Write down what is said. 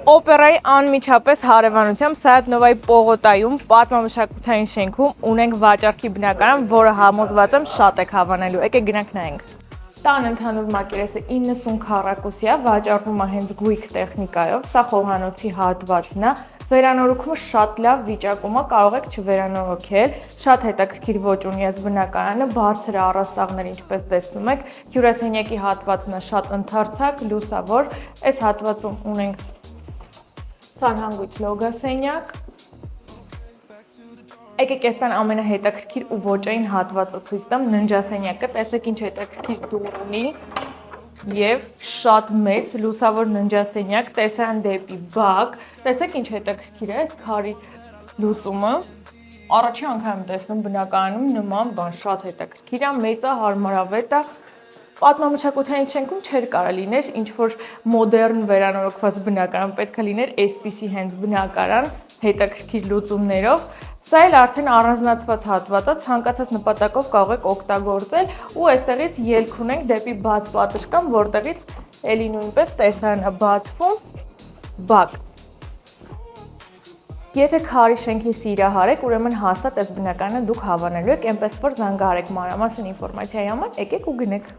Օպերայի անմիջապես հարևանությամբ Սայաթ-Նովայի պողոտայում պատմամշակութային շենքում ունենք վաճառքի բնակարան, որը համոզված եմ շատ եք հավանելու։ Եկեք գնանք նայենք։ Տան ընդհանուր մակերեսը 90 քառակուսի է, վաճառվում է հենց գույք տեխնիկայով, սա խոհանոցի հատվածն է, վերանորոգումը շատ լավ վիճակում է, կարող եք չվերանորոգել, շատ հետաքրքիր ոճ ունի այս բնակարանը, բարձր առաստաղներ, ինչպես տեսնում եք, հյուրասենյակի հատվածն է շատ ընդարձակ, լուսավոր, այս հատվածում ունենք սանհանգույց լոգասենյակ։ Եկեք այս տան ամենահետաքրքիր ու ոճային հատվածը ցույց տամ, ննջասենյակը, տեսեք ինչ հետաքրքիր դուռ ունի եւ շատ մեծ լուսավոր ննջասենյակ, տեսարան դեպի բակ, տեսեք ինչ հետաքրքիր է այս քարի լուծումը։ Առաջին անգամ եմ տեսնում բնակարանում նման բան, շատ հետաքրքիր է, մեծ է, հարմարավետ է։ Պատմամշակութային շենքում չէր կարա լիներ ինչ որ մոդեռն վերանորոգված բնակարան, պետք է լիներ այսպիսի հենց բնակարան հետաքրքիր լուծումներով։ Սա էլ արդեն առանձնացված հատված է, ցանկացած նպատակով կարող եք օգտագործել ու այստեղից ելք ունենք դեպի բաց պատշգամբ, որտեղից էլի նույնպես տեսարան է բացվում, բակ։ Եթե քարի շենքի սիրահար եք, ուրեմն հաստատ այս բնակարանը դուք հավանելու եք, այնպես որ զանգահարեք մանրամասն ինֆորմացիայի համար, եկեք ու գնեք։